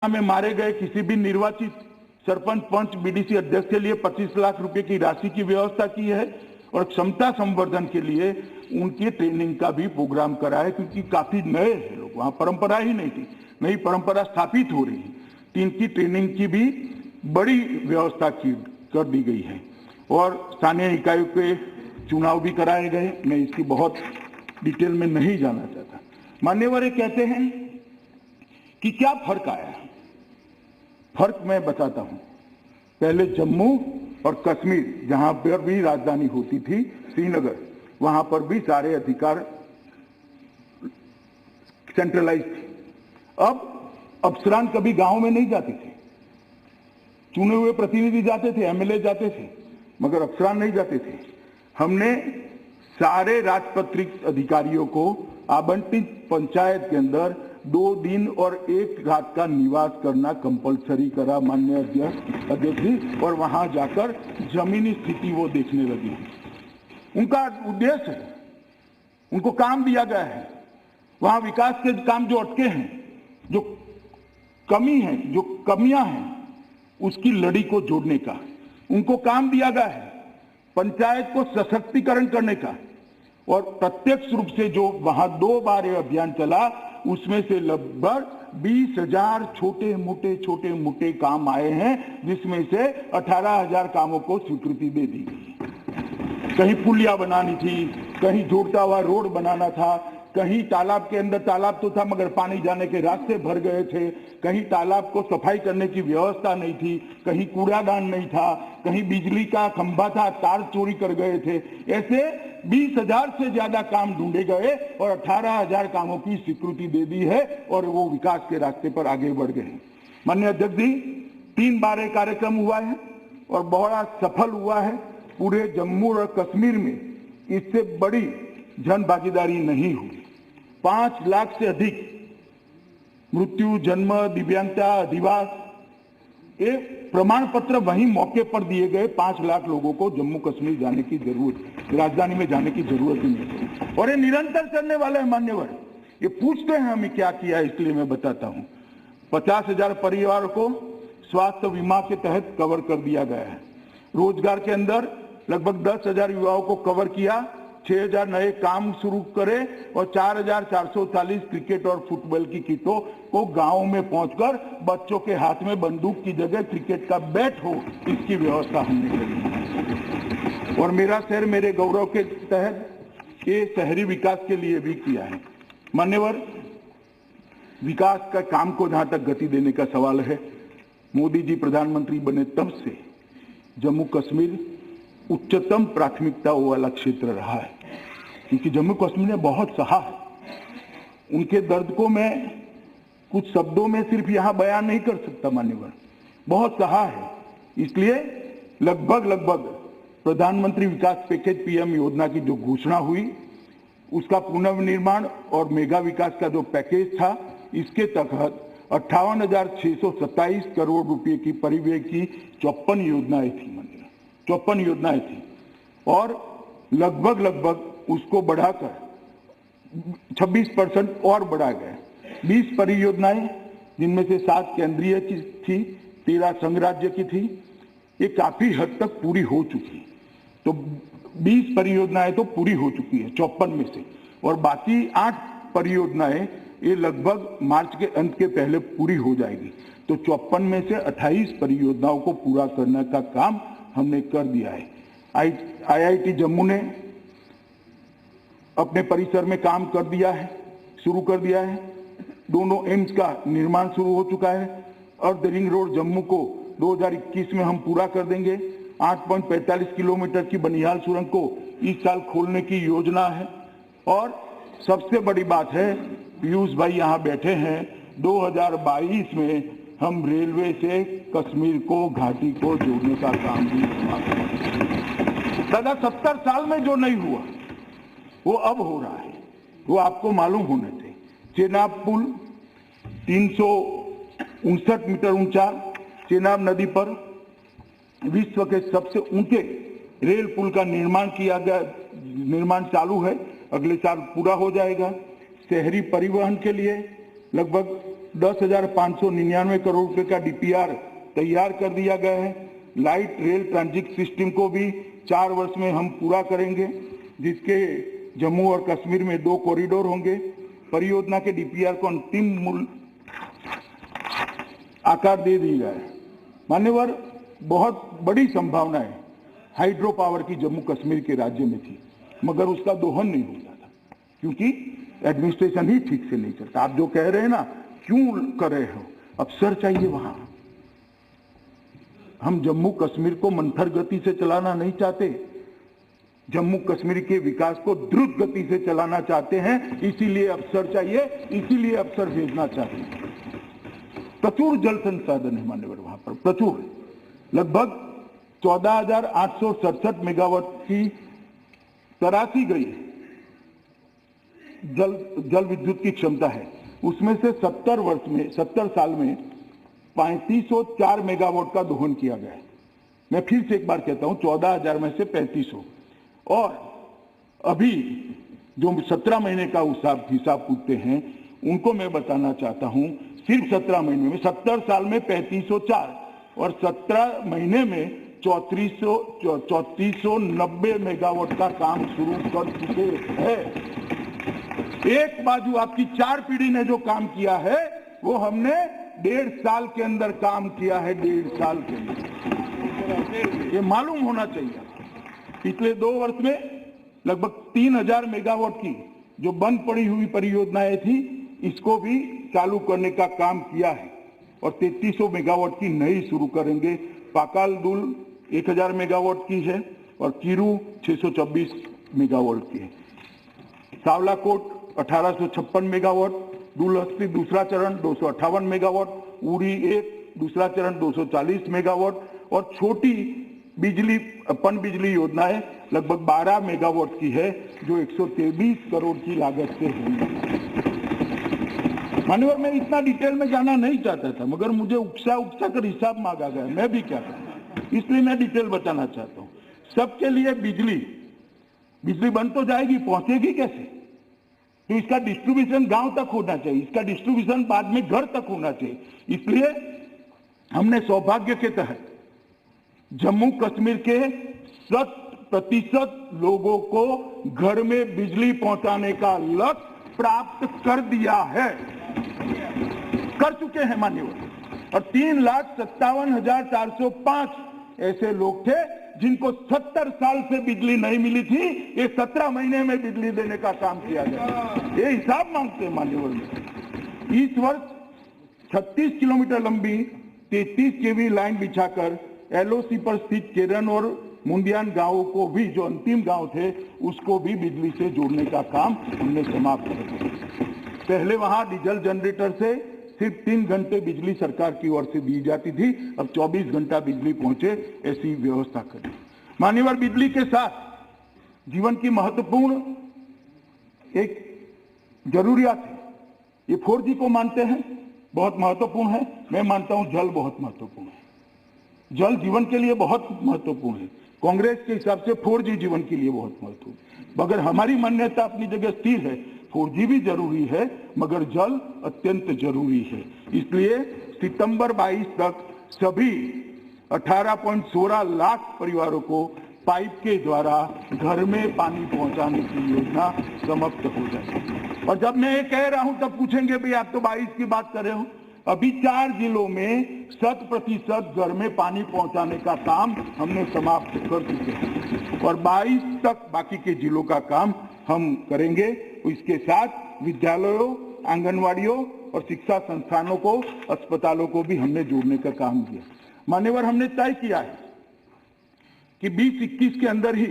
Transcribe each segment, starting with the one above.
में मारे गए किसी भी निर्वाचित सरपंच, पंच, बीडीसी अध्यक्ष के लिए 25 लाख रुपए की राशि की व्यवस्था की है और क्षमता संवर्धन के लिए उनकी ट्रेनिंग का भी प्रोग्राम करा है, क्योंकि काफी नए हैं लोग, वहां परंपरा ही नहीं थी, नई परंपरा स्थापित हो रही है। तो इनकी ट्रेनिंग की भी बड़ी व्यवस्था कर दी गई है और स्थानीय इकाइयों के चुनाव भी कराए गए। मैं इसकी बहुत डिटेल में नहीं जाना चाहता। मान्यवर कहते हैं कि क्या फर्क आया। फर्क मैं बताता हूं। पहले जम्मू और कश्मीर, जहां पर भी राजधानी होती थी श्रीनगर, वहां पर भी सारे अधिकार सेंट्रलाइज थे। अब अफसरान कभी गांव में नहीं जाते थे, चुने हुए प्रतिनिधि जाते थे, एमएलए जाते थे, मगर अफसरान नहीं जाते थे। हमने सारे राजपत्रित अधिकारियों को आवंटित पंचायत के अंदर 2 दिन और 1 रात का निवास करना कंपलसरी करा, माननीय अध्यक्ष जी, और वहां जाकर जमीनी स्थिति वो देखने लगी। उनका उद्देश्य है, उनको काम दिया गया है, वहां विकास के काम जो अटके हैं, जो कमी है, जो कमियां हैं, उसकी लड़ी को जोड़ने का उनको काम दिया गया है। पंचायत को सशक्तिकरण करने का, और प्रत्यक्ष रूप से जो वहां 2 बार ये अभियान चला, उसमें से लगभग 20,000 छोटे मोटे काम आए हैं, जिसमें से 18,000 कामों को स्वीकृति दे दी गई। कहीं पुलिया बनानी थी, कहीं जोड़ता हुआ रोड बनाना था, कहीं तालाब के अंदर तालाब तो था मगर पानी जाने के रास्ते भर गए थे, कहीं तालाब को सफाई करने की व्यवस्था नहीं थी, कहीं कूड़ादान नहीं था, कहीं बिजली का खंभा था, तार चोरी कर गए थे। ऐसे 20,000 से ज्यादा काम ढूंढे गए और 18,000 कामों की स्वीकृति दे दी है और वो विकास के रास्ते पर आगे बढ़ गए। माननीय अध्यक्ष जी, 3 बार एक कार्यक्रम हुआ है और बहुत सफल हुआ है। पूरे जम्मू और कश्मीर में इससे बड़ी जन भागीदारी नहीं हुई। 5 लाख से अधिक मृत्यु, जन्म, दिव्यांगता, अधिवास, एक प्रमाण पत्र वहीं मौके पर दिए गए। 5 लाख लोगों को जम्मू कश्मीर जाने की जरूरत, राजधानी में जाने की जरूरत ही नहीं, और ये निरंतर चलने वाले हैं। मान्यवर ये पूछते हैं हमें क्या किया, इसलिए मैं बताता हूं। 50,000 परिवार को स्वास्थ्य बीमा के तहत कवर कर दिया गया है। रोजगार के अंदर लगभग 10,000 युवाओं को कवर किया, 6,000 नए काम शुरू करे और 4,440 क्रिकेट और फुटबॉल की किटों को गांव में पहुंचकर बच्चों के हाथ में बंदूक की जगह क्रिकेट का बैट हो, इसकी व्यवस्था हमने करी। और मेरा शहर मेरे गौरव के तहत ये शहरी विकास के लिए भी किया है। मान्यवर, विकास का काम को जहां तक गति देने का सवाल है, मोदी जी प्रधानमंत्री बने तब से जम्मू कश्मीर उच्चतम प्राथमिकता वाला क्षेत्र रहा है, क्योंकि जम्मू कश्मीर ने बहुत सहा है। उनके दर्द को मैं कुछ शब्दों में सिर्फ यहां बयान नहीं कर सकता मान्यवर, बहुत सहा है। इसलिए लगभग प्रधानमंत्री विकास पैकेज पीएम योजना की जो घोषणा हुई, उसका पुनर्निर्माण और मेगा विकास का जो पैकेज था, इसके तहत 58,627 करोड़ रुपए की परिव्यय की 54 योजनाएं थी। 54 योजनाएं थी और लगभग उसको बढ़ाकर 26% और बढ़ा गया। 20 परियोजनाएं, जिनमें से 7 केंद्रीय की थी, 13 संघ राज्य की थी, ये काफी हद तक पूरी हो चुकी। तो 20 परियोजनाएं तो पूरी हो चुकी है 54 में से, और बाकी 8 परियोजनाएं ये लगभग मार्च के अंत के पहले पूरी हो जाएगी। तो 54 में से 28 परियोजनाओं को पूरा करने का काम हमने कर दिया है। आईआईटी जम्मू ने अपने परिसर में काम कर दिया है, शुरू कर दिया है। दोनों एम्स का निर्माण शुरू हो चुका है। अर्ध रिंग रोड जम्मू को 2021 में हम पूरा कर देंगे। 8.45 किलोमीटर की बनिहाल सुरंग को इस साल खोलने की योजना है। और सबसे बड़ी बात है, पीयूष भाई यहाँ बैठे हैं, 2022 में हम रेलवे से कश्मीर को, घाटी को जोड़ने का काम भी दादा 70 साल में जो नहीं हुआ वो अब हो रहा है। वो आपको मालूम होने थे। चेनाब पुल 359 मीटर ऊंचा, चेनाब नदी पर विश्व के सबसे ऊंचे रेल पुल का निर्माण किया गया, निर्माण चालू है, अगले साल पूरा हो जाएगा। शहरी परिवहन के लिए लगभग 10,599 करोड़ रुपए का डीपीआर तैयार कर दिया गया है। लाइट रेल ट्रांजिट सिस्टम को भी 4 वर्ष में हम पूरा करेंगे, जिसके जम्मू और कश्मीर में 2 कॉरिडोर होंगे। परियोजना के डीपीआर को अंतिम मूल आकार दे दिया है। मान्यवर, बहुत बड़ी संभावनाएं हाइड्रो पावर की जम्मू कश्मीर के राज्य में थी, मगर उसका दोहन नहीं होता था क्योंकि एडमिनिस्ट्रेशन ही ठीक से नहीं चलता। आप जो कह रहे हैं ना, क्यों कर रहे हो, अफसर चाहिए वहां। हम जम्मू कश्मीर को मंथर गति से चलाना नहीं चाहते, जम्मू कश्मीर के विकास को द्रुत गति से चलाना चाहते हैं। इसीलिए अफसर चाहिए, इसीलिए अफसर भेजना चाहते हैं। प्रचुर जल संसाधन है मान्यवर, वहां पर प्रचुर, लगभग 14,867 मेगावाट की तराशी गई जल विद्युत की क्षमता है। उसमें से 70 साल में 3504 मेगावाट का दोहन किया गया है। मैं फिर से एक बार कहता हूं, 14,000 में से 3500। और अभी जो 17 महीने का हिसाब पूछते हैं, उनको मैं बताना चाहता हूं, सिर्फ 17 महीने में 70 साल में 3504 और 17 महीने में 3490 मेगावाट का काम शुरू कर चुके हैं। एक बाजू आपकी 4 पीढ़ी ने जो काम किया है, वो हमने 1.5 साल के अंदर काम किया है। 1.5 साल के अंदर ये मालूम होना चाहिए। पिछले 2 वर्ष में लगभग 3000 मेगावाट की जो बंद पड़ी हुई परियोजनाएं थी, इसको भी चालू करने का काम किया है और 3300 मेगावाट की नई शुरू करेंगे। पाकाल दुल 1000 मेगावाट की है और कीरू 624 मेगावाट की है। सावलाकोट 1856 मेगावाट, दुलहस्ती दूसरा चरण 258 मेगावाट, उरी 1 दूसरा चरण 240 मेगावाट और छोटी बिजली पन बिजली योजनाएं लगभग 12 मेगावाट की है, जो 123 करोड़ की लागत से होंगी। मान्यवर, मैं इतना डिटेल में जाना नहीं चाहता था, मगर मुझे उकसा कर हिसाब मांगा गया, मैं भी क्या करूं, इसलिए मैं डिटेल बताना चाहता हूं। सबके लिए बिजली बंद तो जाएगी, पहुंचेगी कैसे? तो इसका डिस्ट्रीब्यूशन गांव तक होना चाहिए, इसका डिस्ट्रीब्यूशन बाद में घर तक होना चाहिए। इसलिए हमने सौभाग्य के तहत जम्मू कश्मीर के 100% लोगों को घर में बिजली पहुंचाने का लक्ष्य प्राप्त कर दिया है, कर चुके हैं मान्यवर। और 3,57,405 ऐसे लोग थे जिनको 70 साल से बिजली नहीं मिली थी, ये 17 महीने में बिजली देने का काम किया गया। ये हिसाब मांगते हैं मान्यवर में। इस वर्ष 36 किलोमीटर लंबी 33 केवी लाइन बिछाकर एलओसी पर स्थित केरन और मुंडियान गांवों को भी, जो अंतिम गांव थे, उसको भी बिजली से जोड़ने का काम हमने समाप्त कर दिया। पहले वहां डीजल जनरेटर से सिर्फ 3 घंटे बिजली सरकार की ओर से दी जाती थी, अब 24 घंटा बिजली पहुंचे, ऐसी व्यवस्था करी। मान्यवर, बिजली के साथ जीवन की महत्वपूर्ण एक जरूरियात है। ये 4G को मानते हैं, बहुत महत्वपूर्ण है। मैं मानता हूं जल बहुत महत्वपूर्ण है। जल जीवन के लिए बहुत महत्वपूर्ण है। कांग्रेस के हिसाब से 4G जीवन के लिए बहुत महत्वपूर्ण है, मगर हमारी मान्यता अपनी जगह स्थिर है। 4G भी जरूरी है, मगर जल अत्यंत जरूरी है। इसलिए सितंबर 22 तक सभी 18.16 लाख परिवारों को पाइप के द्वारा घर में पानी पहुंचाने की योजना समाप्त हो जाएगी। और जब मैं ये कह रहा हूं तब पूछेंगे, भाई आप तो 22 की बात कर रहे हो। अभी 4 जिलों में 100% घर में पानी पहुंचाने का काम हमने समाप्त कर चुके हैं और 22 तक बाकी के जिलों का काम हम करेंगे। इसके साथ विद्यालयों, आंगनवाड़ियों और शिक्षा संस्थानों को, अस्पतालों को भी हमने जोड़ने का काम किया। मान्यवर, हमने तय किया है कि 2021 के अंदर ही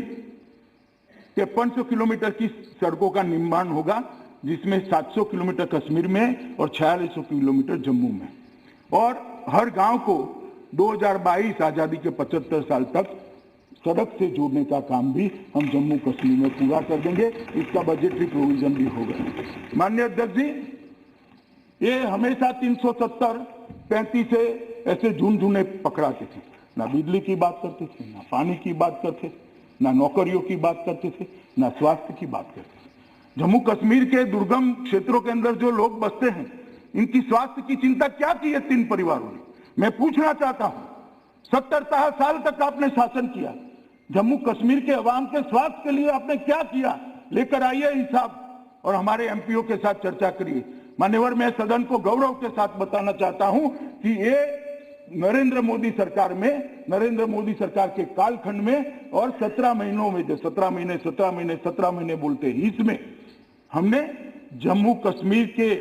5300 किलोमीटर की सड़कों का निर्माण होगा, जिसमें 700 किलोमीटर कश्मीर में और 4600 किलोमीटर जम्मू में। और हर गांव को 2022 आजादी के 75 साल तक सड़क से जोड़ने का काम भी हम जम्मू कश्मीर में पूरा कर देंगे। इसका बजटरी प्रोविजन भी होगा। माननीय अध्यक्ष जी, ये हमेशा 370, 35 से ऐसे झुनझुने पकड़ाते थे, ना बिजली की बात करते थे, ना पानी की बात करते थे, ना नौकरियों की बात करते थे, ना स्वास्थ्य की बात करते थे। जम्मू कश्मीर के दुर्गम क्षेत्रों के अंदर जो लोग बसते हैं, इनकी स्वास्थ्य की चिंता क्या की है 3 परिवारों ने? मैं पूछना चाहता हूं, 70 साल तक आपने शासन किया, जम्मू कश्मीर के अवाम के स्वास्थ्य के लिए आपने क्या किया? लेकर आइए हिसाब और हमारे एमपीओ के साथ चर्चा करिए। मान्यवर, मैं सदन को गौरव के साथ बताना चाहता हूं कि ये नरेंद्र मोदी सरकार में, नरेंद्र मोदी सरकार के कालखंड में और 17 महीनों में, जो 17 महीने बोलते हैं, इसमें हमने जम्मू कश्मीर के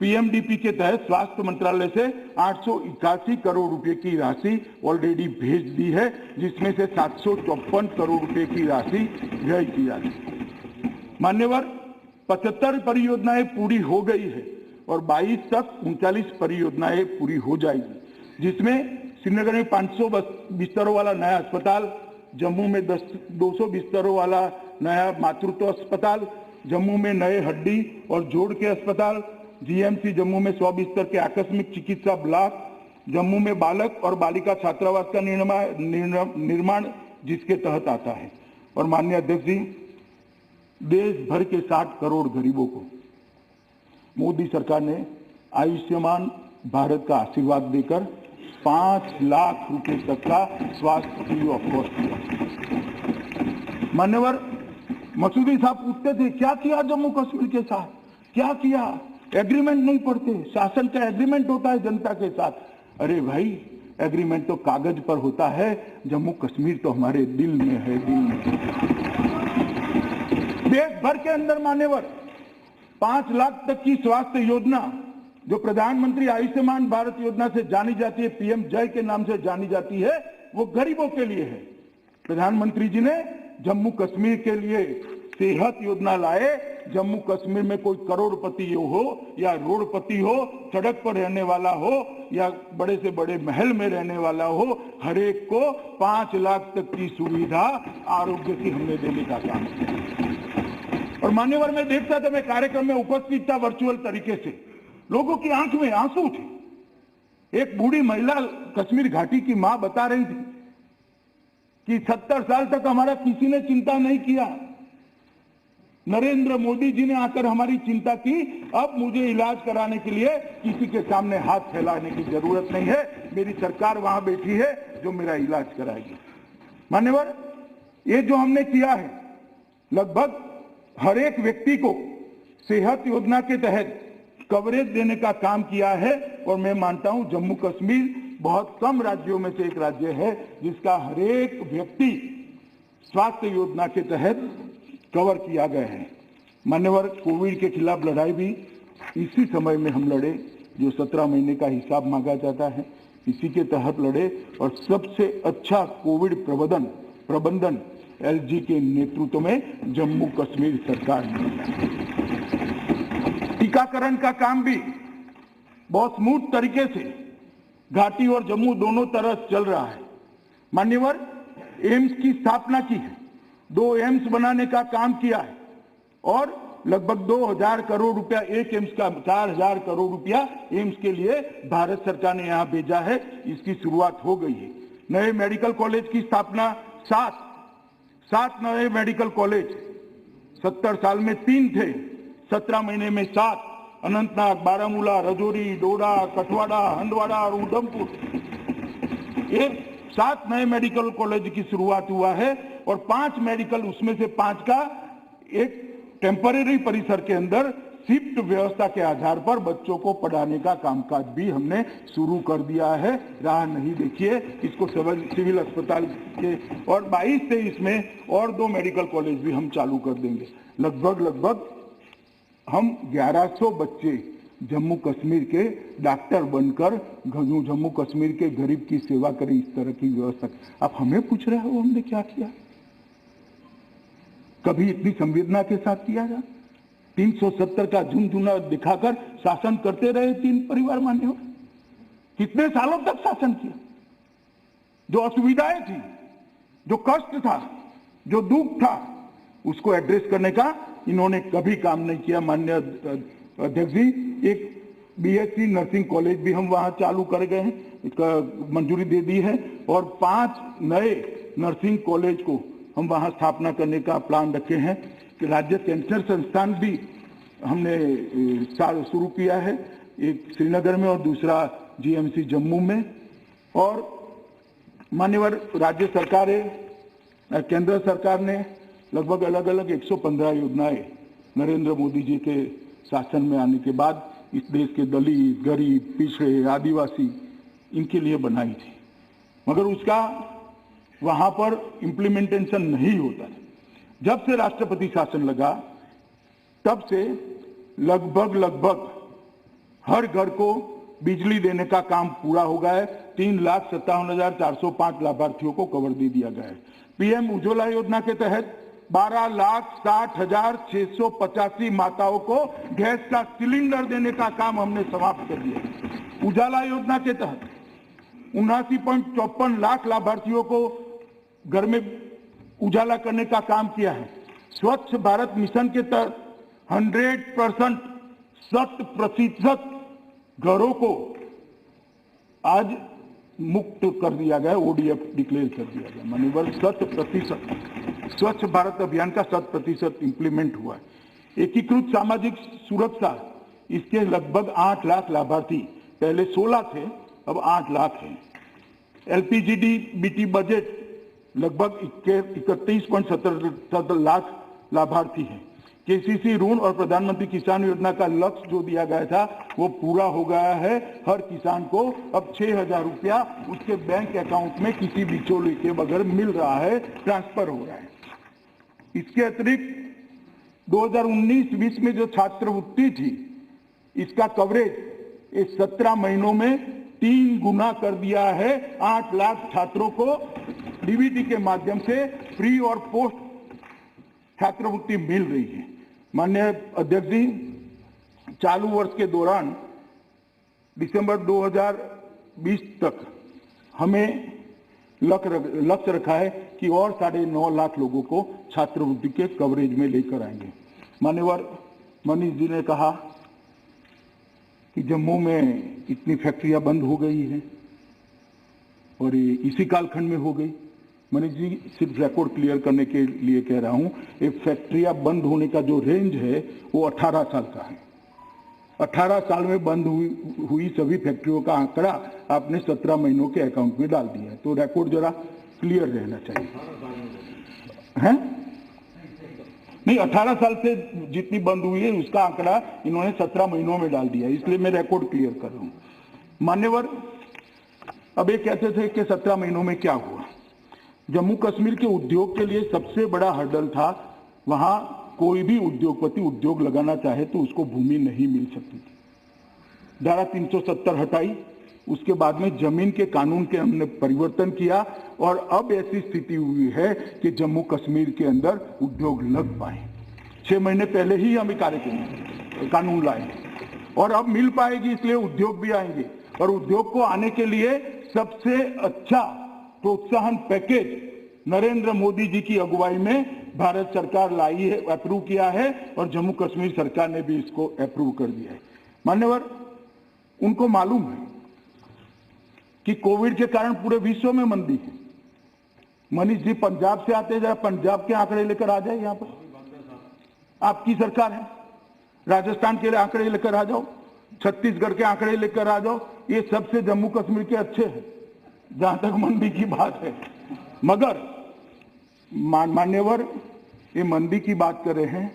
पीएमडीपी के तहत स्वास्थ्य मंत्रालय से 881 करोड़ रुपए की राशि ऑलरेडी भेज दी है, जिसमें से 754 करोड़ रुपए की राशि व्यय की जा रही है। मान्यवर, 75 परियोजनाएं पूरी हो गई है और 22 तक 39 परियोजनाएं पूरी हो जाएगी, जिसमें श्रीनगर में 500 बिस्तरों वाला नया अस्पताल, जम्मू में 200 बिस्तरों वाला नया मातृत्व अस्पताल, जम्मू में नए हड्डी और जोड़ के अस्पताल, जीएमसी जम्मू में 100 बिस्तर के आकस्मिक चिकित्सा ब्लॉक, जम्मू में बालक और बालिका छात्रावास का निर्माण जिसके तहत आता है। और माननीय अध्यक्ष जी, देश भर के 60 करोड़ गरीबों को मोदी सरकार ने आयुष्मान भारत का आशीर्वाद देकर 5 लाख रुपए तक का स्वास्थ्य फ्री ऑफ कॉस्ट दिया। मान्यवर, मसूदी साहब पूछते थे क्या किया जम्मू कश्मीर के साथ, क्या किया? एग्रीमेंट नहीं पढ़ते, शासन का एग्रीमेंट होता है जनता के साथ। अरे भाई, एग्रीमेंट तो कागज पर होता है, जम्मू कश्मीर तो हमारे दिल में है, दिल में। देश भर के अंदर मान्यवर 5 लाख तक की स्वास्थ्य योजना, जो प्रधानमंत्री आयुष्मान भारत योजना से जानी जाती है, पीएम जय के नाम से जानी जाती है, वो गरीबों के लिए है। प्रधानमंत्री जी ने जम्मू कश्मीर के लिए सेहत योजना लाए। जम्मू कश्मीर में कोई करोड़पति हो या रोडपति हो, सड़क पर रहने वाला हो या बड़े से बड़े महल में रहने वाला हो, हर एक को 5 लाख तक की सुविधा आरोग्य की हमने देने का काम किया। और मान्यवर, मैं देखता था, मैं कार्यक्रम में उपस्थित था वर्चुअल तरीके से, लोगों की आंख में आंसू थे। एक बूढ़ी महिला कश्मीर घाटी की मां बता रही थी कि 70 साल तक हमारा किसी ने चिंता नहीं किया, नरेंद्र मोदी जी ने आकर हमारी चिंता की, अब मुझे इलाज कराने के लिए किसी के सामने हाथ फैलाने की जरूरत नहीं है, मेरी सरकार वहां बैठी है जो मेरा इलाज कराएगी। मान्यवर, ये जो हमने किया है, लगभग हर एक व्यक्ति को सेहत योजना के तहत कवरेज देने का काम किया है। और मैं मानता हूं जम्मू कश्मीर बहुत कम राज्यों में से एक राज्य है जिसका हर एक व्यक्ति स्वास्थ्य योजना के तहत कवर किया गया है। मान्यवर, कोविड के खिलाफ लड़ाई भी इसी समय में हम लड़े, जो 17 महीने का हिसाब मांगा जाता है, इसी के तहत लड़े। और सबसे अच्छा कोविड प्रबंधन एलजी के नेतृत्व में जम्मू कश्मीर सरकार ने। टीकाकरण का काम भी बहुत स्मूथ तरीके से घाटी और जम्मू दोनों तरफ चल रहा है। मान्यवर, एम्स की स्थापना की है, 2 एम्स बनाने का काम किया है और लगभग 2000 करोड़ रुपया एक एम्स का, 4000 करोड़ रुपया एम्स के लिए भारत सरकार ने यहां भेजा है। इसकी शुरुआत हो गई है। नए मेडिकल कॉलेज की स्थापना, 7 नए मेडिकल कॉलेज, 70 साल में 3 थे, 17 महीने में 7, अनंतनाग, बारामूला, रजौरी, डोडा, कठवाड़ा, हंदवाड़ा और उधमपुर, ये 7 नए मेडिकल कॉलेज की शुरुआत हुआ है। और 5 मेडिकल, उसमें से 5 का एक टेम्परेरी परिसर के अंदर शिफ्ट व्यवस्था के आधार पर बच्चों को पढ़ाने का कामकाज भी हमने शुरू कर दिया है। राह नहीं देखिए, इसको सिविल अस्पताल के, और 22-23 में और 2 मेडिकल कॉलेज भी हम चालू कर देंगे। लगभग हम 1100 बच्चे जम्मू कश्मीर के डॉक्टर बनकर जम्मू कश्मीर के गरीब की सेवा करें, इस तरह की व्यवस्था। आप हमें पूछ रहे हो हमने क्या किया? कभी इतनी संवेदना के साथ किया जा? 370 का झुनझुना दिखाकर शासन करते रहे 3 परिवार मान्य हो। कितने सालों तक शासन किया? जो असुविधाएं थी, जो कष्ट था, जो दुख था, उसको एड्रेस करने का इन्होंने कभी काम नहीं किया। माननीय अध्यक्ष जी, एक बीएससी नर्सिंग कॉलेज भी हम वहां चालू कर गए हैं, इसका मंजूरी दे दी है। और 5 नए नर्सिंग कॉलेज को हम वहां स्थापना करने का प्लान रखे हैं कि राज्य कैंसर संस्थान भी हमने शुरू किया है, एक श्रीनगर में और दूसरा जीएमसी जम्मू में। और मान्यवर राज्य सरकारें, केंद्र सरकार ने लगभग अलग अलग 115 योजनाएं नरेंद्र मोदी जी के शासन में आने के बाद इस देश के दलित, गरीब, पिछड़े, आदिवासी इनके लिए बनाई थी, मगर उसका वहां पर इम्प्लीमेंटेशन नहीं होता था। जब से राष्ट्रपति शासन लगा तब से लगभग हर घर को बिजली देने का काम पूरा हो गया है। 3,57,405 लाभार्थियों को कवर दे दिया गया है। पीएम उज्ज्वला योजना के तहत 12,60,685 माताओं को गैस का सिलेंडर देने का काम हमने समाप्त कर दिया। उजाला योजना के तहत 79.54 लाख लाभार्थियों को घर में उजाला करने का काम किया है। स्वच्छ भारत मिशन के तहत 100% घरों को आज मुक्त कर दिया गया, ओडीएफ डिक्लेयर कर दिया गया। माननीय 100% स्वच्छ भारत अभियान का 100% इंप्लीमेंट हुआ है। एकीकृत सामाजिक सुरक्षा, इसके लगभग 8 लाख लाभार्थी, पहले 16 थे, अब 8 लाख हैं। एलपीजीडी बजट लगभग 31.77 लाख लाभार्थी हैं। केसीसी ऋण और प्रधानमंत्री किसान योजना का लक्ष्य जो दिया गया था वो पूरा हो गया है। हर किसान को अब 6,000 रुपया उसके बैंक अकाउंट में किसी बिचौलिए के बगैर मिल रहा है, ट्रांसफर हो रहा है। इसके अतिरिक्त 2019-20 में जो छात्रवृत्ति थी, इसका कवरेज इस 17 महीनों में 3 गुना कर दिया है। 8 लाख छात्रों को डीबीटी के माध्यम से फ्री और पोस्ट छात्रवृत्ति मिल रही है। माननीय अध्यक्ष जी, चालू वर्ष के दौरान दिसंबर 2020 तक हमें लक्ष्य रखा है कि और 9.5 लाख लोगों को छात्रवृत्ति के कवरेज में लेकर आएंगे। मान्यवर मनीष जी ने कहा कि जम्मू में इतनी फैक्ट्रियां बंद हो गई हैं और ये इसी कालखंड में हो गई। मनीष जी, सिर्फ रिकॉर्ड क्लियर करने के लिए कह रहा हूं, ये फैक्ट्रियां बंद होने का जो रेंज है वो 18 साल का है। 18 साल में बंद हुई सभी फैक्ट्रियों का आंकड़ा आपने 17 महीनों के अकाउंट में डाल दिया है, तो रिकॉर्ड जरा क्लियर रहना चाहिए। हैं? नहीं, 18 साल से जितनी बंद हुई है उसका आंकड़ा इन्होंने 17 महीनों में डाल दिया, इसलिए मैं रिकॉर्ड क्लियर कर रहा हूं। मान्यवर, अब ये कहते थे कि 17 महीनों में क्या हुआ। जम्मू कश्मीर के उद्योग के लिए सबसे बड़ा हर्डल था, वहां कोई भी उद्योगपति उद्योग लगाना चाहे तो उसको भूमि नहीं मिल सकती थी। धारा 370 हटाई, उसके बाद में जमीन के कानून के हमने परिवर्तन किया और अब ऐसी स्थिति हुई है कि जम्मू कश्मीर के अंदर उद्योग लग पाए। 6 महीने पहले ही हम कानून लाए और अब मिल पाएगी, इसलिए उद्योग भी आएंगे। और उद्योग को आने के लिए सबसे अच्छा प्रोत्साहन पैकेज नरेंद्र मोदी जी की अगुवाई में भारत सरकार लाई है, अप्रूव किया है और जम्मू कश्मीर सरकार ने भी इसको अप्रूव कर दिया है। मान्यवर, उनको मालूम है कि कोविड के कारण पूरे विश्व में मंदी है। मनीष जी पंजाब से आते जाए, पंजाब के आंकड़े लेकर आ जाए, यहाँ पर आपकी सरकार है। राजस्थान के आंकड़े लेकर आ जाओ, छत्तीसगढ़ के आंकड़े लेकर आ जाओ, ये सबसे जम्मू कश्मीर के अच्छे हैं जहां तक मंदी की बात है। मगर मान्यवर, ये मंदी की बात कर रहे हैं,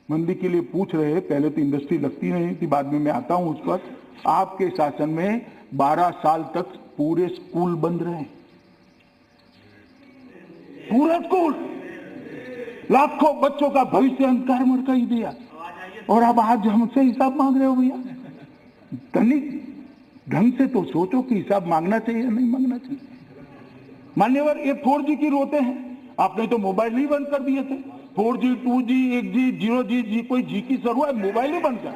मंदी के लिए पूछ रहे हैं। पहले तो इंडस्ट्री लगती नहीं थी, बाद में मैं आता हूं उस पर। आपके शासन में 12 साल तक पूरे स्कूल बंद रहे, पूरा स्कूल, लाखों बच्चों का भविष्य अंधकार में कर दिया और अब आज हमसे हिसाब मांग रहे हो भैया। तनिक ढंग से तो सोचो कि हिसाब मांगना चाहिए या नहीं मांगना चाहिए। मान्यवर, ये 4G की रोते हैं, आपने तो मोबाइल ही बंद कर दिए थे। 4G, 2G, 1G, 0G, कोई जी की जरूरत, मोबाइल ही बंद कर,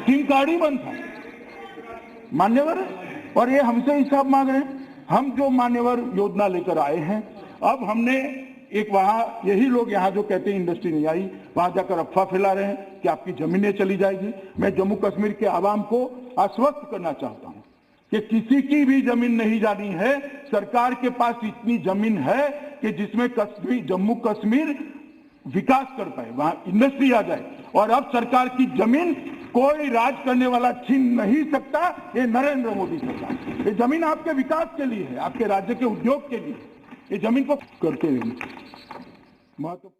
सिम कार्ड ही बंद था। मान्यवर, और ये हमसे हिसाब मांग रहे हैं। हम जो मान्यवर योजना लेकर आए हैं, अब हमने एक वहां, यही लोग यहाँ जो कहते हैं इंडस्ट्री नहीं आई, वहां जाकर अफवाह फैला रहे हैं कि आपकी जमीनें चली जाएगी। मैं जम्मू कश्मीर के आवाम को आश्वस्त करना चाहता हूं कि किसी की भी जमीन नहीं जानी है। सरकार के पास इतनी जमीन है कि जिसमें जम्मू कश्मीर विकास कर पाए, वहां इंडस्ट्री आ जाए। और अब सरकार की जमीन कोई राज करने वाला छीन नहीं सकता। ये नरेंद्र मोदी सरकार, ये जमीन आपके विकास के लिए है, आपके राज्य के उद्योग के लिए। ये जमीन को करते रहेंगे। महत्व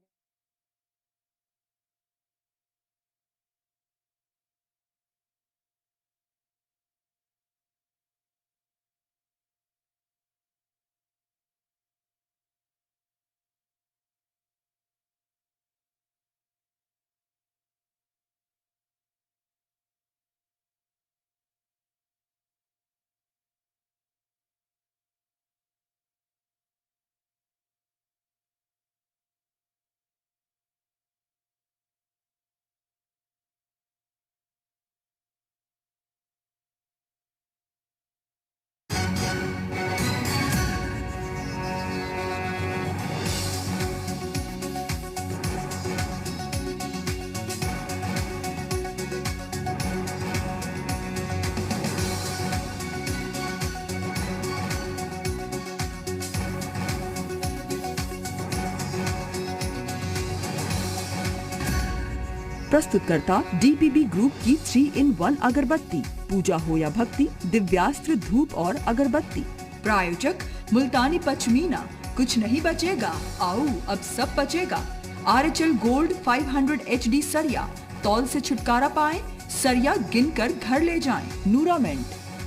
प्रस्तुतकर्ता डीपीबी ग्रुप की 3-in-1 अगरबत्ती, पूजा हो या भक्ति, दिव्यास्त्र, धूप और अगरबत्ती। प्रायोजक मुल्तानी पश्मीना, कुछ नहीं बचेगा, आओ अब सब बचेगा। RHL गोल्ड 500 HD सरिया, तौल से छुटकारा पाएं, सरिया गिनकर घर ले जाएं। नूरामेंट,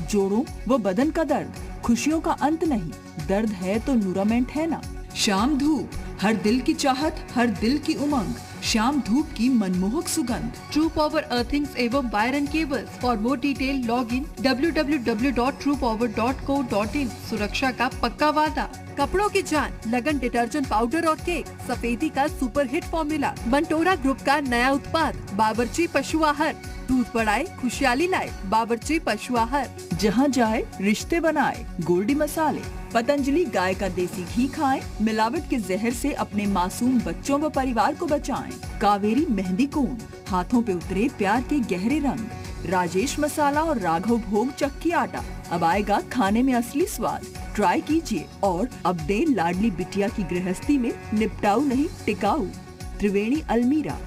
जोड़ों व बदन का दर्द, खुशियों का अंत नहीं, दर्द है तो नूरामेंट है ना। शाम धूप, हर दिल की चाहत, हर दिल की उमंग, शाम धूप की मनमोहक सुगंध। ट्रू पावर अर्थिंग्स एवं wire and cables. For more detail log in www.truepower.co.in। सुरक्षा का पक्का वादा। कपड़ों की जान, लगन डिटर्जेंट पाउडर और केक, सफेदी का super hit formula, Mantora group का नया उत्पाद बावर्ची पशु आहार, दूध बढ़ाए खुशहाली लाए, बावर्ची पशु आहार। जहाँ जाए रिश्ते बनाए, गोल्डी मसाले। पतंजलि गाय का देसी घी खाएं, मिलावट के जहर से अपने मासूम बच्चों व परिवार को बचाएं। कावेरी मेहंदी कोन, हाथों पे उतरे प्यार के गहरे रंग। राजेश मसाला और राघव भोग चक्की आटा, अब आएगा खाने में असली स्वाद। ट्राई कीजिए और अब दे लाडली बिटिया की गृहस्थी में निपटाऊ नहीं टिकाऊ। त्रिवेणी अलमीरा।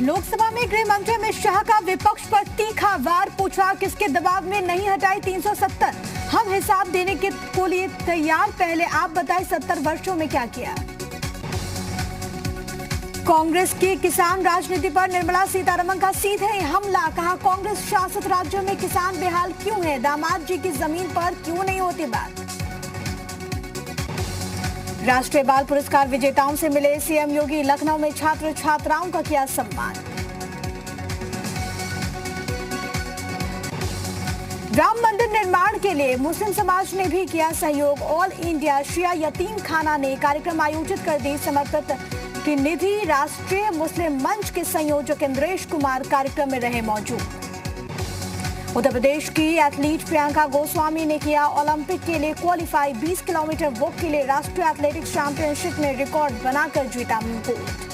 लोकसभा में गृह मंत्री अमित शाह का विपक्ष पर तीखा वार, पूछा किसके दबाव में नहीं हटाई 370। हम हिसाब देने के को लिए तैयार, पहले आप बताएं 70 वर्षों में क्या किया। कांग्रेस की किसान राजनीति पर निर्मला सीतारमण का सीधे हमला, कहा कांग्रेस शासित राज्यों में किसान बेहाल क्यों है, दामाद जी की जमीन पर क्यों नहीं होती बात। राष्ट्रीय बाल पुरस्कार विजेताओं से मिले सीएम योगी, लखनऊ में छात्र छात्राओं का किया सम्मान। राम मंदिर निर्माण के लिए मुस्लिम समाज ने भी किया सहयोग, ऑल इंडिया शिया यतीम खाना ने कार्यक्रम आयोजित कर दी समर्पित की निधि। राष्ट्रीय मुस्लिम मंच के संयोजक इंद्रेश कुमार कार्यक्रम में रहे मौजूद। उत्तर प्रदेश की एथलीट प्रियंका गोस्वामी ने किया ओलंपिक के लिए क्वालिफाई, 20 किलोमीटर वॉक के लिए राष्ट्रीय एथलेटिक्स चैंपियनशिप में रिकॉर्ड बनाकर जीता गोल्ड।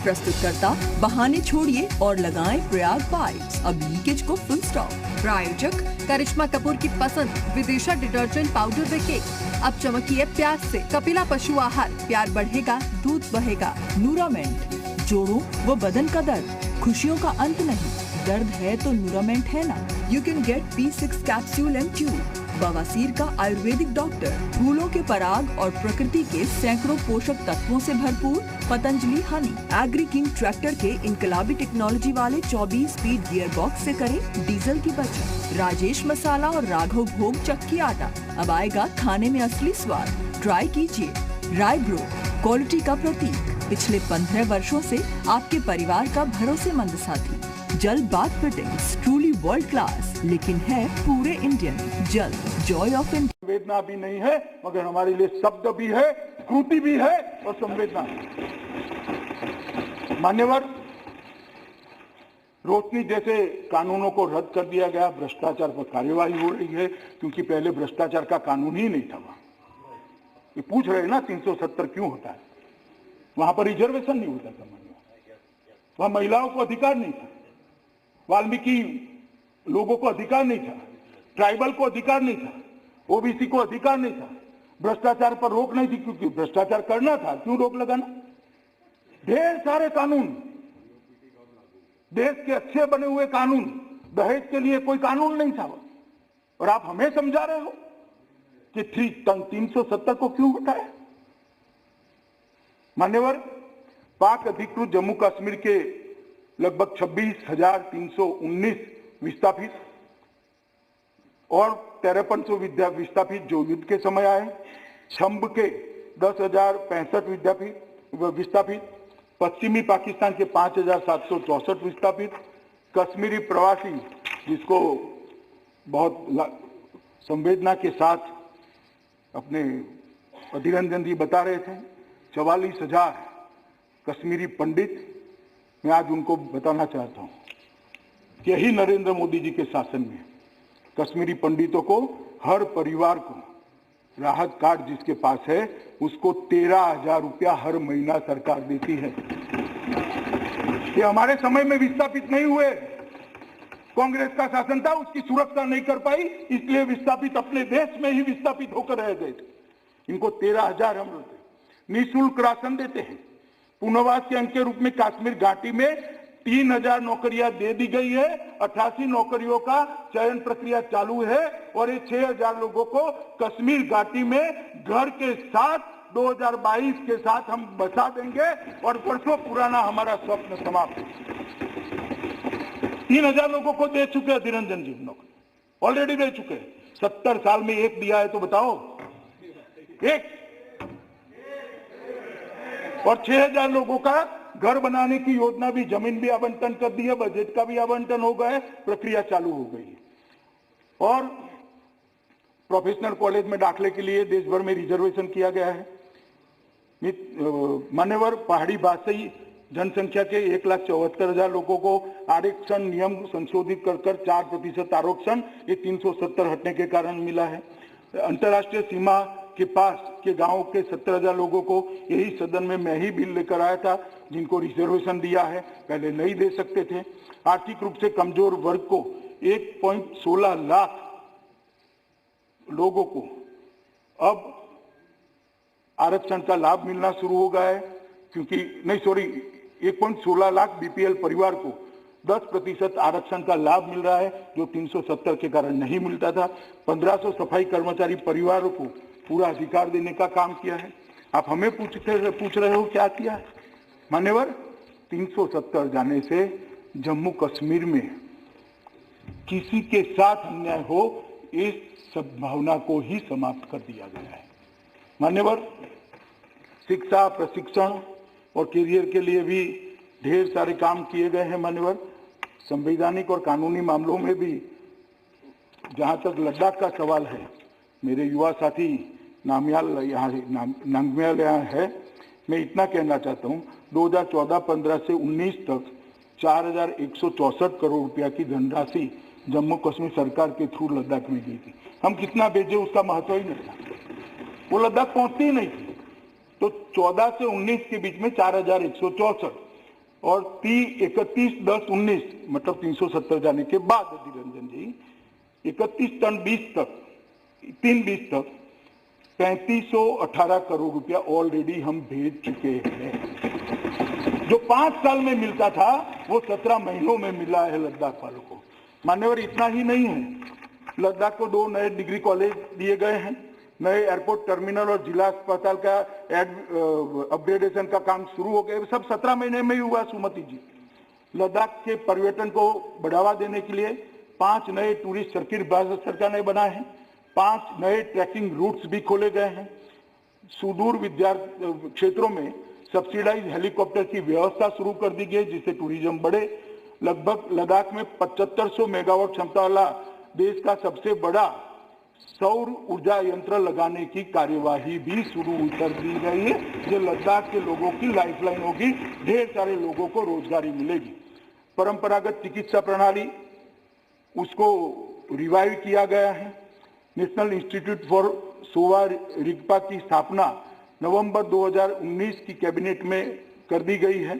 प्रस्तुतकर्ता बहाने छोड़िए और लगाएं प्रयाग पाइप्स, अब लीकेज को फुल स्टॉप। प्रायोजक करिश्मा कपूर की पसंद विदिशा डिटर्जेंट पाउडर व केक, अब चमकिए प्यार से। कपिला पशु आहार, प्यार बढ़ेगा दूध बहेगा। नूरामेंट, जोड़ों व बदन का दर्द, खुशियों का अंत नहीं, दर्द है तो नूरामेंट है ना। You can get P6 capsule and tube. बवासीर का आयुर्वेदिक डॉक्टर, फूलों के पराग और प्रकृति के सैकड़ों पोषक तत्वों से भरपूर Patanjali honey. Agri King tractor के इनकलाबी टेक्नोलॉजी वाले 24 स्पीड गियर बॉक्स से करें डीजल की बचत। राजेश मसाला और राघव भोग चक्की आटा, अब आएगा खाने में असली स्वाद। ट्राई कीजिए। रायब्रो, क्वालिटी का प्रतीक, पिछले 15 वर्षों से आपके परिवार का भरोसेमंद साथी। जल bath fittings, truly world class, लेकिन है पूरे इंडियन। जल, जॉय ऑफ इंडिया। संवेदना भी नहीं है, मगर हमारे लिए शब्द भी है, कृति भी है और संवेदना है। मान्यवर, रोशनी जैसे कानूनों को रद्द कर दिया गया, भ्रष्टाचार पर कार्यवाही हो रही है, क्योंकि पहले भ्रष्टाचार का कानून ही नहीं था। ये पूछ रहे हैं ना 370 क्यों होता है? वहां पर रिजर्वेशन नहीं होता था, वहां महिलाओं को अधिकार नहीं था, वाल्मीकि लोगों को अधिकार नहीं था, ट्राइबल को अधिकार नहीं था, ओबीसी को अधिकार नहीं था, भ्रष्टाचार पर रोक नहीं थी, क्योंकि भ्रष्टाचार करना था, क्यों रोक लगाना? ढेर सारे कानून, देश के अच्छे बने हुए कानून, दहेज के लिए कोई कानून नहीं था, और आप हमें समझा रहे हो कि 370 को क्यों हटाया? मान्यवर, पाक अधिकृत जम्मू कश्मीर के लगभग 26,319 विस्थापित और 5300 विस्थापित जो युद्ध के समय आए, छंब के 10,065 विस्थापित, पश्चिमी पाकिस्तान के 5,764 विस्थापित, कश्मीरी प्रवासी जिसको बहुत संवेदना के साथ अपने अधीररंजन जी बता रहे थे, 44,000 कश्मीरी पंडित। मैं आज उनको बताना चाहता हूं कि यही नरेंद्र मोदी जी के शासन में कश्मीरी पंडितों को, हर परिवार को राहत कार्ड जिसके पास है उसको 13,000 रुपया हर महीना सरकार देती है। ये हमारे समय में विस्थापित नहीं हुए, कांग्रेस का शासन था, उसकी सुरक्षा नहीं कर पाई, इसलिए विस्थापित अपने देश में ही विस्थापित होकर रह गए थे। इनको 13,000 हम देते, निःशुल्क राशन देते हैं। पुनर्वास के अंग के रूप में कश्मीर घाटी में 3,000 नौकरियां दे दी गई है, 88 नौकरियों का चयन प्रक्रिया चालू है, और ये 6,000 लोगों को कश्मीर घाटी में घर के साथ 2022 के साथ हम बसा देंगे, और वर्षों पुराना हमारा स्वप्न समाप्त। 3,000 लोगों को दे चुके हैं अधीररंजन जी, नौकरी ऑलरेडी दे चुके हैं। 70 साल में एक दिया है तो बताओ, एक। और 6,000 लोगों का घर बनाने की योजना भी, जमीन भी आवंटन कर दी है, बजट का भी आवंटन हो गया है, प्रक्रिया चालू हो गई है। और प्रोफेशनल कॉलेज में दाखिले के लिए देश भर में रिजर्वेशन किया गया है। मान्यवर, पहाड़ी भाषी जनसंख्या के 1,74,000 लोगों को आरक्षण नियम संशोधित कर 4% आरक्षण, ये 370 हटने के कारण मिला है। अंतर्राष्ट्रीय सीमा के पास के गांव के 17,000 लोगों को यही सदन में मैं ही बिल लेकर आया था, जिनको रिजर्वेशन दिया है, पहले नहीं दे सकते थे। आर्थिक रूप से कमजोर वर्ग को 1.16 लाख लोगों को अब आरक्षण का लाभ मिलना शुरू हो गया है, क्योंकि 1.16 लाख बीपीएल परिवार को 10% आरक्षण का लाभ मिल रहा है, जो 370 के कारण नहीं मिलता था। 1,500 सफाई कर्मचारी परिवारों को पूरा अधिकार देने का काम किया है। आप हमें पूछ रहे हो क्या किया है? मान्यवर, 370 जाने से जम्मू कश्मीर में किसी के साथ अन्याय हो, इस संभावना को ही समाप्त कर दिया गया है। मान्यवर, शिक्षा, प्रशिक्षण और करियर के लिए भी ढेर सारे काम किए गए हैं। मान्यवर, संवैधानिक और कानूनी मामलों में भी, जहां तक लद्दाख का सवाल है, मेरे युवा साथी नांगम्याल यहाँ है, मैं इतना कहना चाहता हूँ, 2014-15 से 19 तक 4,164 करोड़ रुपया की धनराशि जम्मू कश्मीर सरकार के थ्रू लद्दाख में गई थी। हम कितना भेजे उसका महत्व ही नहीं था, वो लद्दाख पहुंचती ही नहीं थी। तो 14 से 19 के बीच में 4,164 और 31/10/19 मतलब 370 जाने के बाद अधीररंजन जी 31/10/20 तक 3/20 तक 3,518 करोड़ रुपया ऑलरेडी हम भेज चुके हैं। जो 5 साल में मिलता था वो 17 महीनों में मिला है लद्दाख वालों को। मान्यवर, इतना ही नहीं है, लद्दाख को 2 नए डिग्री कॉलेज दिए गए हैं, नए एयरपोर्ट टर्मिनल और जिला अस्पताल का अपग्रेडेशन का काम शुरू हो गया। सब 17 महीने में ही हुआ। सुमति जी, लद्दाख के पर्यटन को बढ़ावा देने के लिए 5 नए टूरिस्ट सर्किट भारत सरकार ने बनाए हैं, 5 नए ट्रैकिंग रूट्स भी खोले गए हैं। सुदूर विद्यार्थी क्षेत्रों में सब्सिडाइज हेलीकॉप्टर की व्यवस्था शुरू कर दी गई, जिससे टूरिज्म बढ़े। लगभग लद्दाख में 7500 मेगावाट क्षमता वाला देश का सबसे बड़ा सौर ऊर्जा यंत्र लगाने की कार्यवाही भी शुरू कर दी गई है, जो लद्दाख के लोगों की लाइफलाइन होगी, ढेर सारे लोगों को रोजगारी मिलेगी। परंपरागत चिकित्सा प्रणाली उसको रिवाइव किया गया है। National institute for Sowa Rigpa की स्थापना नवंबर 2019 की कैबिनेट में कर दी गई है।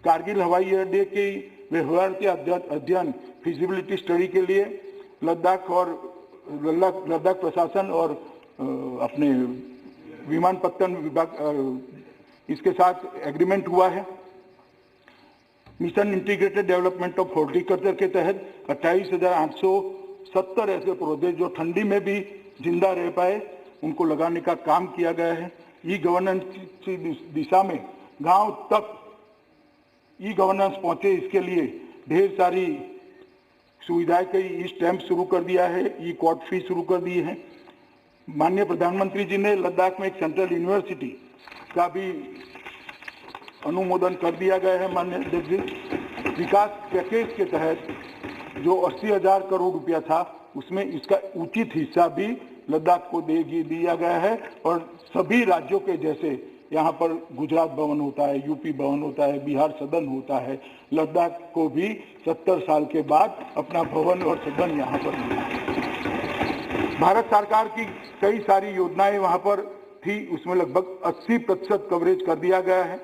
कारगिल हवाई अड्डे के व्यवहार्यता अध्ययन फिजिबिलिटी स्टडी के लिए लद्दाख प्रशासन और अपने विमानपत्तन विभाग इसके साथ एग्रीमेंट हुआ है। Mission integrated development of horticulture के तहत 28,870 ऐसे पौधे जो ठंडी में भी जिंदा रह पाए उनको लगाने का काम किया गया है। ई गवर्नेंस की दिशा में गांव तक ई गवर्नेंस पहुंचे, इसके लिए ढेर सारी सुविधाएं कई ई स्टैम्प शुरू कर दिया है, ई कोर्ट फी शुरू कर दी है। माननीय प्रधानमंत्री जी ने लद्दाख में एक सेंट्रल यूनिवर्सिटी का भी अनुमोदन कर दिया गया है। माननीय अध्यक्ष जी, विकास पैकेज के तहत जो 80,000 करोड़ रुपया था उसमें इसका उचित हिस्सा भी लद्दाख को दिया गया है और सभी राज्यों के जैसे यहाँ पर गुजरात भवन होता है, यूपी भवन होता है, बिहार सदन होता है, लद्दाख को भी 70 साल के बाद अपना भवन और सदन यहाँ पर मिला। भारत सरकार की कई सारी योजनाएं वहाँ पर थी, उसमें लगभग 80% कवरेज कर दिया गया है।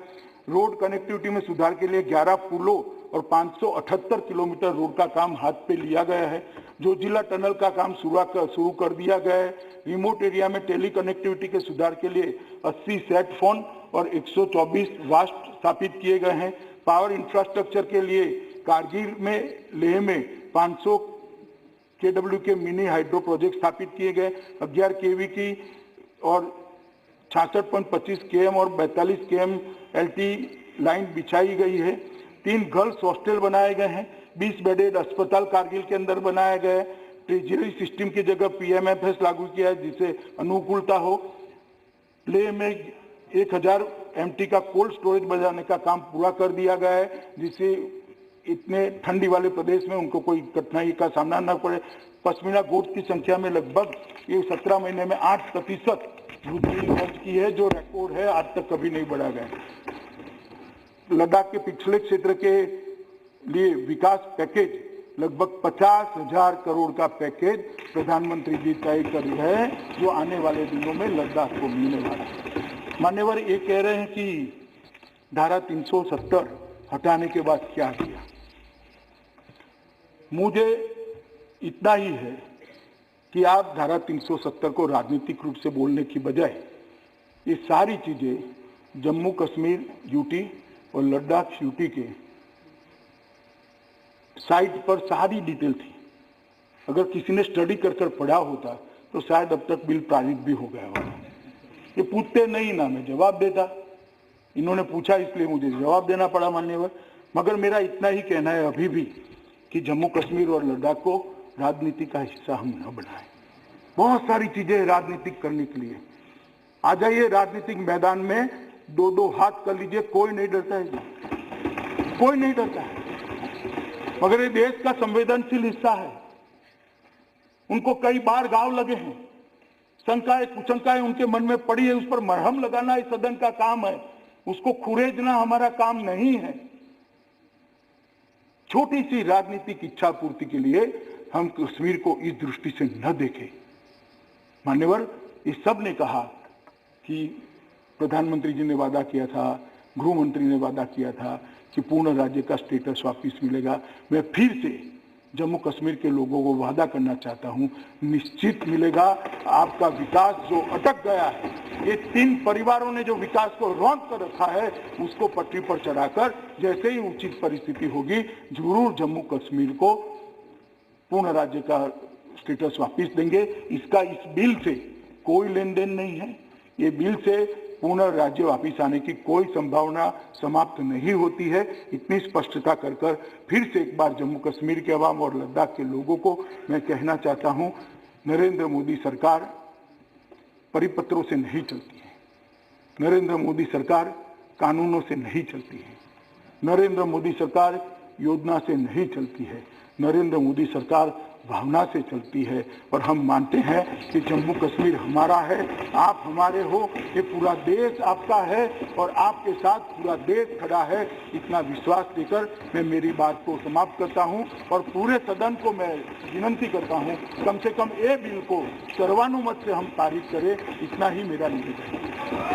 रोड कनेक्टिविटी में सुधार के लिए 11 पुलों और 578 किलोमीटर रोड का काम हाथ पे लिया गया है। जो जिला टनल का काम शुरू कर दिया गया है। रिमोट एरिया में टेली कनेक्टिविटी के सुधार के लिए 80 सेट फोन और 124 वास्ट स्थापित किए गए हैं। पावर इंफ्रास्ट्रक्चर के लिए कारगिल में लेह में 500 केडब्ल्यू के मिनी हाइड्रो प्रोजेक्ट स्थापित किए गए। 11 केवी की और 66.25 केएम और 42 केएम एलटी लाइन बिछाई गई है। 3 गर्ल्स हॉस्टल बनाए गए हैं। 20 बेडेड अस्पताल कारगिल के अंदर बनाया गया है। ट्रेजरी सिस्टम की जगह पीएमएफएस लागू किया है जिससे अनुकूलता हो। लेह में 1000 एमटी का कोल्ड स्टोरेज बनाने का काम पूरा कर दिया गया है जिससे इतने ठंडी वाले प्रदेश में उनको कोई कठिनाई का सामना न पड़े। पश्मीना गोट की संख्या में लगभग ये 17 महीने में 8% वृद्धि दर्ज की है जो रिकॉर्ड है, आज तक कभी नहीं बढ़ा गया। लद्दाख के पिछले क्षेत्र के लिए विकास पैकेज लगभग 50,000 करोड़ का पैकेज प्रधानमंत्री जी तय कर रहे हैं जो आने वाले दिनों में लद्दाख को मिलने वाला है। मान्यवर ये कह रहे हैं कि धारा 370 हटाने के बाद क्या किया। मुझे इतना ही है कि आप धारा 370 को राजनीतिक रूप से बोलने की बजाय ये सारी चीजें जम्मू कश्मीर यूटी और लद्दाख यूटी के साइट पर सारी डिटेल थी। अगर किसी ने स्टडी कर पढ़ा होता तो शायद अब तक बिल पारित भी हो गया होगा। ये पूछते नहीं ना मैं जवाब देता, इन्होंने पूछा इसलिए मुझे जवाब देना पड़ा मान्यवर। मगर मेरा इतना ही कहना है अभी भी कि जम्मू कश्मीर और लद्दाख को राजनीति का हिस्सा हम न बनाएं। बहुत सारी चीजें राजनीतिक करने के लिए आ जाइए राजनीतिक मैदान में, 2-2 हाथ कर लीजिए, कोई नहीं डरता है, कोई नहीं डरता है। मगर ये देश का संवेदनशील हिस्सा है, उनको कई बार घाव लगे हैं, शंकाएं कुशंकाएं उनके मन में पड़ी है, उस पर मरहम लगाना इस सदन का काम है, उसको खुरेदना हमारा काम नहीं है। छोटी सी राजनीतिक इच्छा पूर्ति के लिए हम कश्मीर को इस दृष्टि से न देखें। मान्यवर, इस सब ने कहा कि प्रधानमंत्री जी ने वादा किया था, गृह मंत्री ने वादा किया था कि पूर्ण राज्य का स्टेटस वापिस मिलेगा। मैं फिर से जम्मू कश्मीर के लोगों को वादा करना चाहता हूं, निश्चित मिलेगा। आपका विकास जो अटक गया है, ये 3 परिवारों ने जो विकास को रोक कर रखा है, उसको पटरी पर चढ़ाकर जैसे ही उचित परिस्थिति होगी जरूर जम्मू कश्मीर को पूर्ण राज्य का स्टेटस वापिस देंगे। इसका इस बिल से कोई लेन देन नहीं है। ये बिल से पूर्ण राज्य वापिस आने की कोई संभावना समाप्त नहीं होती है। इतनी स्पष्टता कर फिर से एक बार जम्मू कश्मीर के अवाम और लद्दाख के लोगों को मैं कहना चाहता हूं, नरेंद्र मोदी सरकार परिपत्रों से नहीं चलती है, नरेंद्र मोदी सरकार कानूनों से नहीं चलती है, नरेंद्र मोदी सरकार योजना से नहीं चलती है, नरेंद्र मोदी सरकार भावना से चलती है और हम मानते हैं कि जम्मू कश्मीर हमारा है, आप हमारे हो, ये पूरा देश आपका है और आपके साथ पूरा देश खड़ा है। इतना विश्वास देकर मैं मेरी बात को समाप्त करता हूं और पूरे सदन को मैं विनती करता हूं कम से कम ये बिल को सर्वानुमत से हम पारित करें, इतना ही मेरा निवेदन है।